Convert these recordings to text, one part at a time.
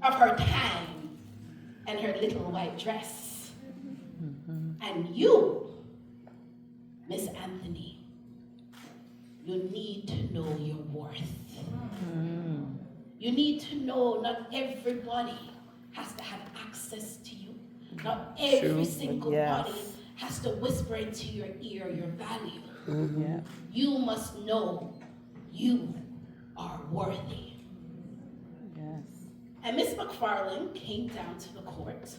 of her time and her little white dress. And you, Miss Anthony, you need to know your worth. You need to know not everybody has to have access to you. Not every single body has to whisper into your ear your value. You must know you are worthy. And Miss McFarland came down to the court,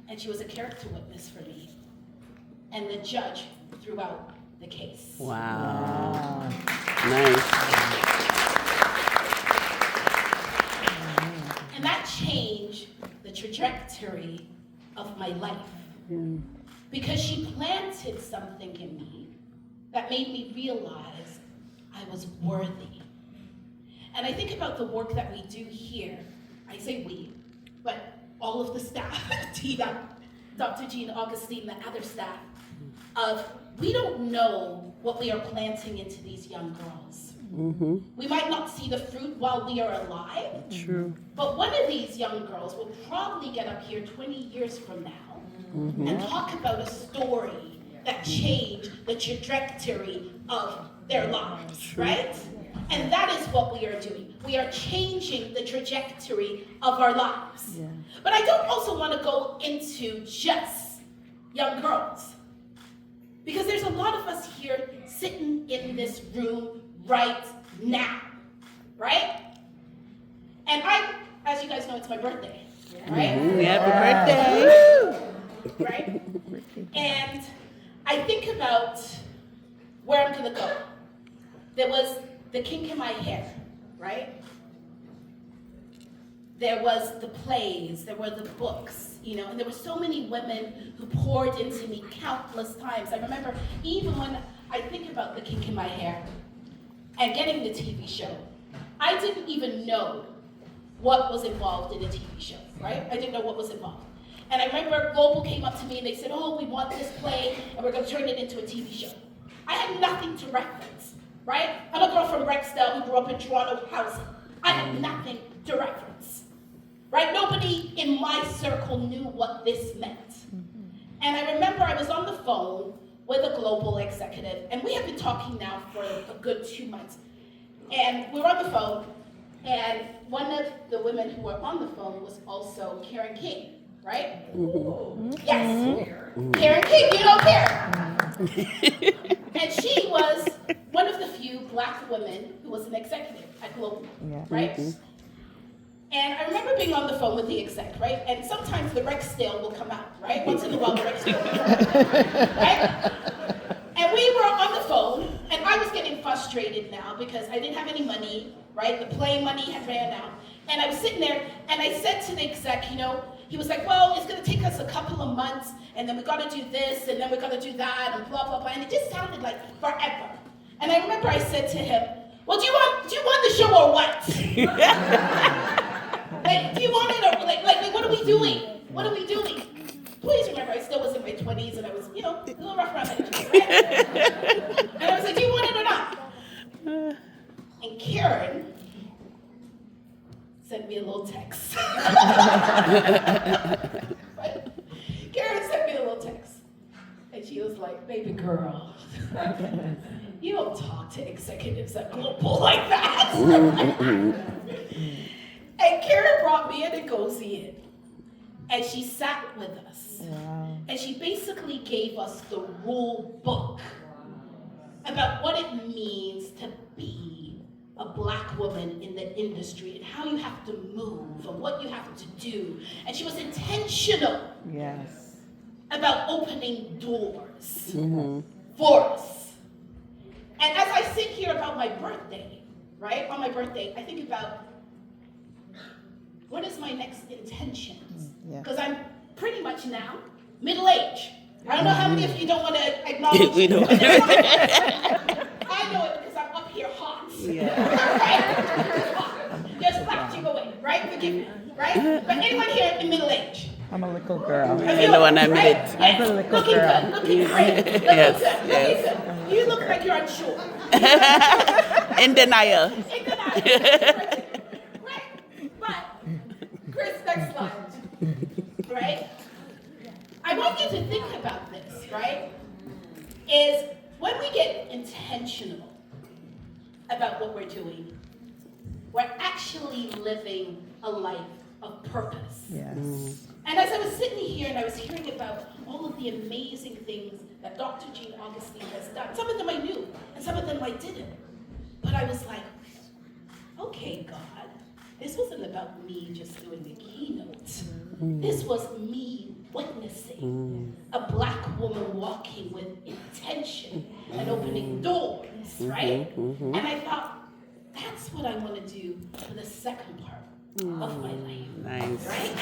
and she was a character witness for me. And the judge threw out the case. Wow. Nice. And that changed the trajectory of my life. Because she planted something in me that made me realize I was worthy. And I think about the work that we do here. I say we, but all of the staff, Tina, Dr. Jean Augustine, the other staff, we don't know what we are planting into these young girls. We might not see the fruit while we are alive. True. But one of these young girls will probably get up here 20 years from now and talk about a story that changed the trajectory of their lives, right? And that is what we are doing. We are changing the trajectory of our lives. But I don't also want to go into just young girls. Because there's a lot of us here sitting in this room right now, right? And as you guys know, it's my birthday, right? Happy birthday! Right? And I think about where I'm gonna go. There was the kink in my hair, right? There was the plays, there were the books, and there were so many women who poured into me countless times. I remember even when I think about the kink in my hair and getting the TV show, I didn't even know what was involved in a TV show, right? I didn't know what was involved. And I remember Global came up to me and they said, oh, we want this play and we're gonna turn it into a TV show. I had nothing to reference, right? I'm a girl from Rexdale who grew up in Toronto housing. I had nothing to reference, right? Nobody in my circle knew what this meant. And I remember I was on the phone with a Global executive, and we have been talking now for a good 2 months. And we were on the phone, and one of the women who were on the phone was also Karen King, right? Yes, Karen King, you know Karen. And she was one of the few Black women who was an executive at Global, right? And I remember being on the phone with the exec, right? And sometimes the Rexdale will come out, right? Once in a while the Rexdale will come out, right? And we were on the phone, and I was getting frustrated now because I didn't have any money, right? The play money had ran out. And I was sitting there, and I said to the exec, he was like, well, it's gonna take us a couple of months, and then we gotta do this, and then we're gonna do that, and blah, blah, blah. And it just sounded like forever. And I remember I said to him, well, do you want the show or what? Like, do you want it or like what are we doing? What are we doing? Please remember, I still was in my 20s and I was, a little rough around the edges, right? And I was like, do you want it or not? And Karen sent me a little text. Right? Karen sent me a little text. And she was like, baby girl, you don't talk to executives at Global like that. And Karen brought me a negotiant, and she sat with us. Wow. And she basically gave us the rule book about what it means to be a Black woman in the industry and how you have to move and what you have to do. And she was intentional about opening doors for us. And as I sit here about my birthday, right? On my birthday, I think about what is my next intention? Because I'm pretty much now middle-aged. I don't know how many of you don't want to acknowledge we don't. I know it because I'm up here hot. Right? Just laughed you away, right? Forgive me, right? But anyone here in middle age? I'm a little girl. I know when I meet it. I'm a little Looking girl. good, looking great, looking Yes, good, yes. looking good. You look like you're unsure. In denial. In denial. Right? But about what we're doing. We're actually living a life of purpose. Yes. And as I was sitting here and I was hearing about all of the amazing things that Dr. Jean Augustine has done, some of them I knew, and some of them I didn't. But I was like, okay, God, this wasn't about me just doing the keynote. This was me witnessing a Black woman walking with intention and opening doors, right? And I thought, that's what I want to do for the second part of my life. Nice. Right?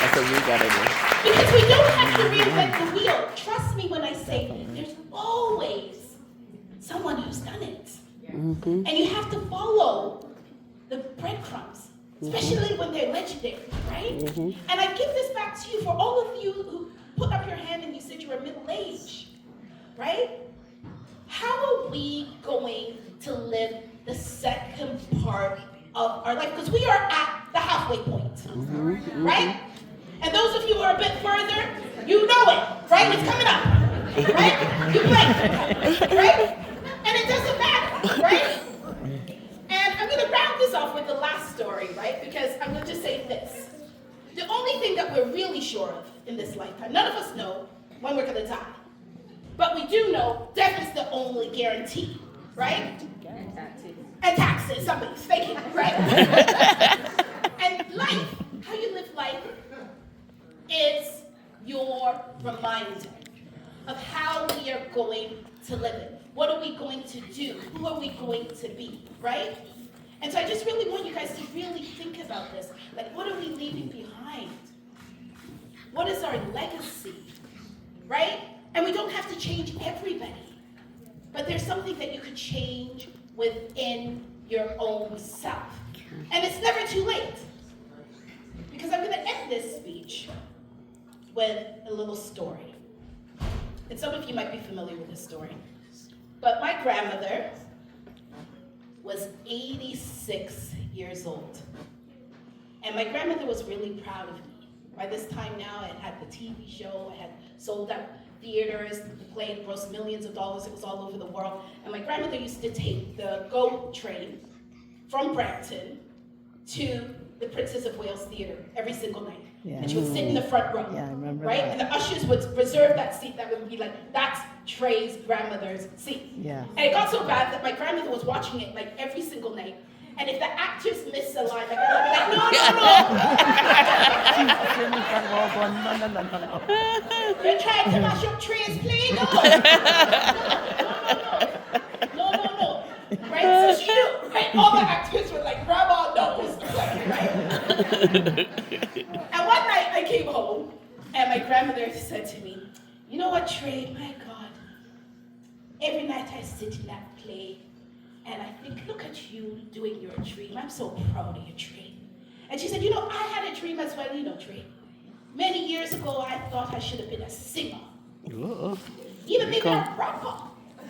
That's what we gotta do. Because we don't have to reinvent the wheel. Trust me when I say there's always someone who's done it. And you have to follow the breadcrumbs, especially when they're legendary, right? And I give this back to you for all of you who put up your hand and you said you were middle-aged, right? How are we going to live the second part of our life? Because we are at the halfway point, right? And those of you who are a bit further, you know it, right? It's coming up, right? You blink, right? And it doesn't matter, right? And I'm going to round this off with the last story, right? Because I'm going to just say this. The only thing that we're really sure of in this lifetime, none of us know when we're going to die. But we do know death is the only guarantee, right? And taxes, somebody's faking it, right? And life, how you live life, is your reminder of how we are going to live it. What are we going to do? Who are we going to be, right? And so I just really want you guys to really think about this. Like, what are we leaving behind? What is our legacy, right? And we don't have to change everybody. But there's something that you could change within your own self. And it's never too late. Because I'm going to end this speech with a little story. And some of you might be familiar with this story. But my grandmother was 86 years old. And my grandmother was really proud of me. By this time now, I had the TV show, I had sold out theaters, the play had grossed millions of dollars, it was all over the world. And my grandmother used to take the GO train from Brampton to the Princess of Wales Theater every single night. Yeah. And she would sit in the front row. Yeah, I remember right? that. And the ushers would reserve that seat that would be like, that's Trey's grandmother's seat. Yeah. And it got so bad that my grandmother was watching it like every single night. And if the actors missed a line, my grandmother would be like, no. You're trying to mash up Trey's play? No. Right? So she knew, right? All the actors were like, Grandma knows. Right? And one night I came home and my grandmother said to me, you know what, Trey, my God, every night I sit in that play and I think, look at you doing your dream. I'm so proud of you, Trey. And she said, you know, I had a dream as well, you know, Trey. Many years ago, I thought I should have been a singer. Even maybe a rapper.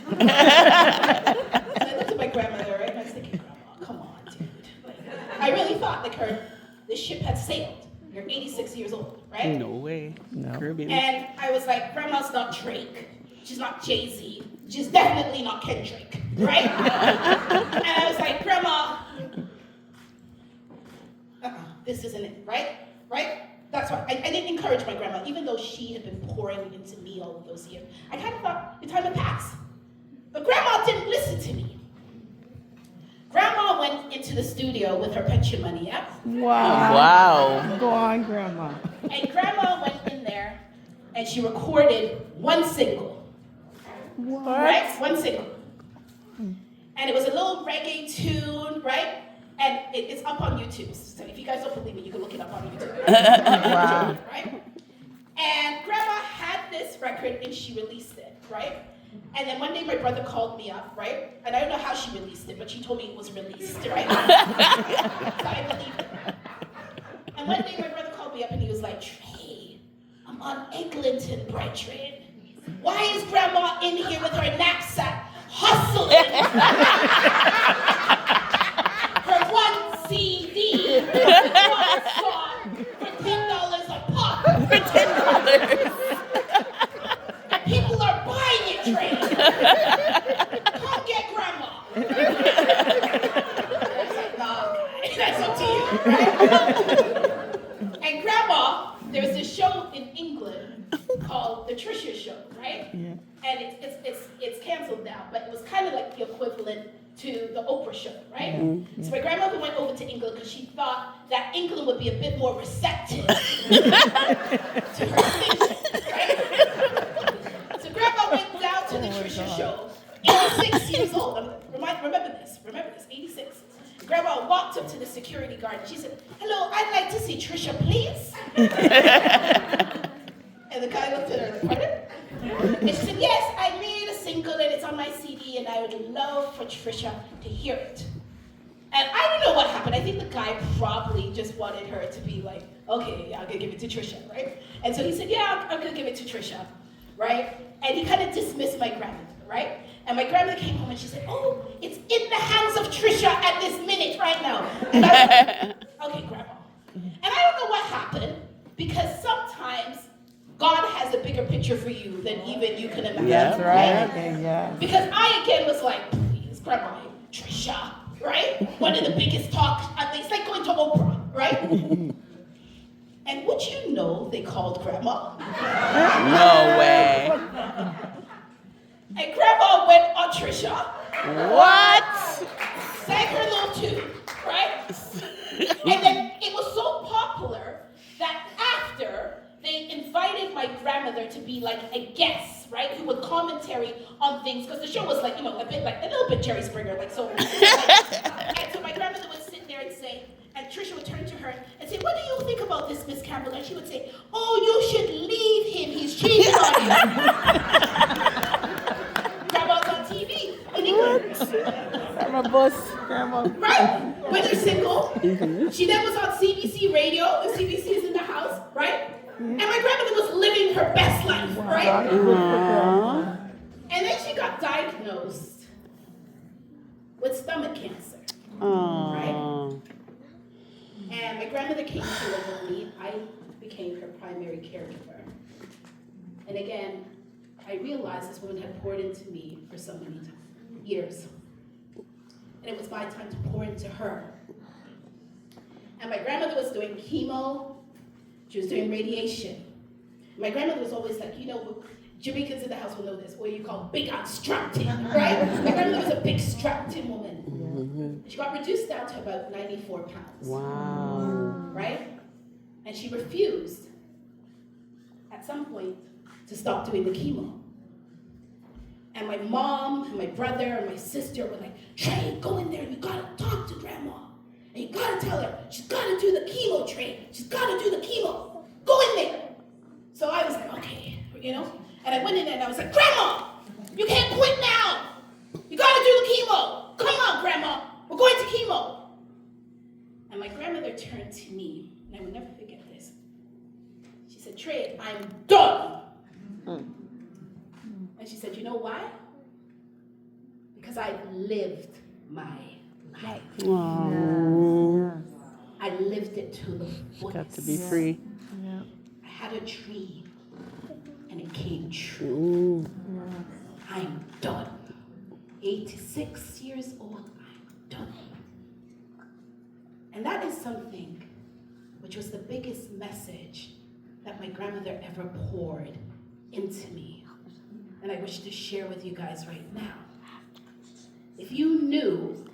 So I looked at my grandmother, right? And I was thinking, Grandma, come on, dude. Like, I really thought like the ship had sailed. You're 86 years old, right? No way. No. Caribbean. And I was like, Grandma's not Drake. She's not Jay-Z. She's definitely not Kendrick, right? And I was like, Grandma, this isn't it, right? Right? That's why I didn't encourage my grandma, even though she had been pouring into me all of those years. I kind of thought the time had passed. But Grandma didn't listen to me. Grandma went into the studio with her pension money, yeah? Wow. Go on, Grandma. And Grandma went in there and she recorded one single. What? Right? One single. And it was a little reggae tune, right? And it's up on YouTube. So if you guys don't believe me, you can look it up on YouTube. Wow. Right? And Grandma had this record and she released it, right? And then one day my brother called me up, right? And I don't know how she released it, but she told me it was released, right? So I believed her. And one day my brother called me up and he was like, Trey, I'm on Eglinton, brethren. Why is Grandma in here with her knapsack hustling? Her one CD, one song for $10 a pop. For $10. And people are buying it, Trey. That's up to you, right? And Grandma, there was this show in England called The Trisha Show, right? Yeah. And it's canceled now, but it was kind of like the equivalent to the Oprah show, right? So my grandmother went over to England because she thought that England would be a bit more receptive to her station, right? So Grandma went down to the Trisha show, 86 years old. Remember this, 86. Grandma walked up to the security guard and she said, "Hello, I'd like to see Trisha, please." And the guy looked at her like, "Pardon?" And she said, "Yes, I made a single and it's on my CD and I would love for Trisha to hear it." And I don't know what happened. I think the guy probably just wanted her to be like, "Okay, yeah, I'm gonna give it to Trisha," right? And so he said, "Yeah, I'm gonna give it to Trisha," right? And he kind of dismissed my grandmother, right? And my grandmother came home and she said, "Oh, it's in the hands of Trisha at this minute right now." And I was like, "Okay, Grandma." And I don't know what happened because sometimes God has a bigger picture for you than even you can imagine. That's right. Yeah. Because I again was like, "Please, Grandma, Trisha," right? One of the biggest talks. It's like going to Oprah, right? And would you know they called Grandma? No way. And Grandma went on Trisha. What? Sang her little tune, right? And then it was so popular that after they invited my grandmother to be like a guest, right, who would commentary on things, because the show was like, a little bit Jerry Springer, like so. And so my grandmother would sit there and say, and Trisha would turn to her and say, "What do you think about this, Miss Campbell?" And she would say, "Oh, you should leave him. He's cheating on you." Grandma's on TV in England. Grandma bus. Grandma. Right? When they're single. She then was on CBC radio, if CBC is in the house, right? And my grandmother was living her best life, right? And then she got diagnosed with stomach cancer, right? And my grandmother came to live with me. I became her primary caregiver. And again, I realized this woman had poured into me for so many years. And it was my time to pour into her. And my grandmother was doing chemo. She was doing radiation. My grandmother was always like, Jamaicans in the house will know this, what you call big and strapped-in, right? My grandmother was a big strapped-in woman. Mm-hmm. She got reduced down to about 94 pounds. Wow. Right? And she refused, at some point, to stop doing the chemo. And my mom, and my brother, and my sister were like, "Trey, go in there, you gotta talk to Grandma. And you gotta tell her, she's gotta do the chemo, Trey. She's gotta do the chemo. Go in there." So I was like, okay, And I went in there and I was like, "Grandma, you can't quit now. You gotta do the chemo. Come on, Grandma, we're going to chemo." And my grandmother turned to me, and I will never forget this. She said, "Trey, I'm done." And she said, "You know why? Because I lived my life. I lived it to the fullest. Got to be free. Yeah. I had a dream, and it came true. Yeah. I'm done. 86 years old, I'm done." And that is something which was the biggest message that my grandmother ever poured into me. And I wish to share with you guys right now. If you knew,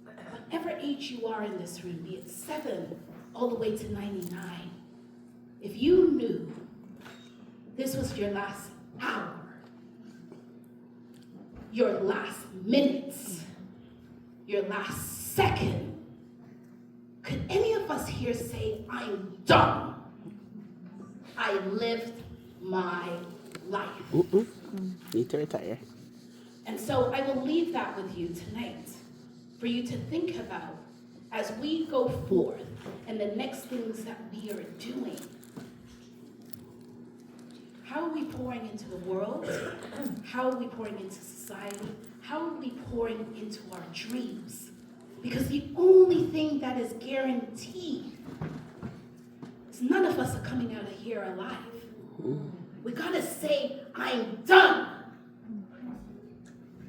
whatever age you are in this room, be it 7 all the way to 99, if you knew this was your last hour, your last minutes, your last second, could any of us here say, "I'm done. I lived my life"? Need to retire. And so I will leave that with you tonight for you to think about as we go forth and the next things that we are doing. How are we pouring into the world? How are we pouring into society? How are we pouring into our dreams? Because the only thing that is guaranteed is none of us are coming out of here alive. We gotta say, "I'm done,"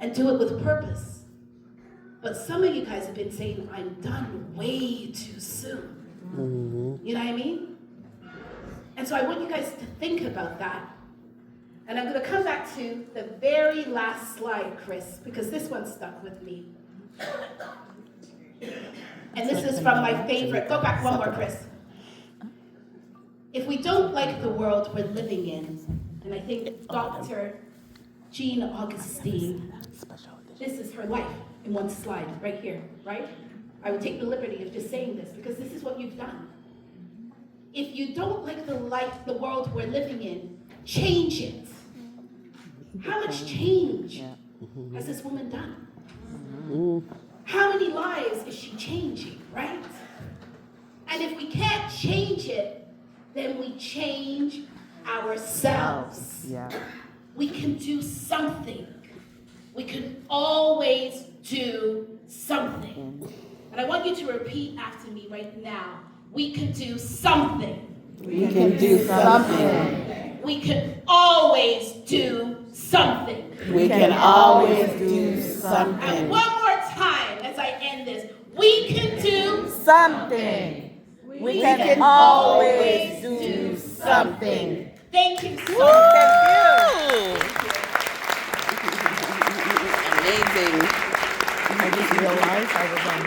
and do it with purpose. But some of you guys have been saying, I'm done way too soon. You know what I mean? And so I want you guys to think about that. And I'm going to come back to the very last slide, Chris, because this one stuck with me. And this is from my favorite. Go back one more, Chris. If we don't like the world we're living in, and I think Dr. Jean Augustine, this is her life in one slide, right here, right? I would take the liberty of just saying this because this is what you've done. If you don't like the world we're living in, change it. How much change has this woman done? How many lives is she changing, right? And if we can't change it, then we change ourselves. Yeah. We can do something. We can always do something. And I want you to repeat after me right now. We can do something. We can do something. We can always do something. We can always do And something. one more time as I end this. We can do Something. We can always do something. Thank you so Woo! much. Amazing. I just realized I was on that.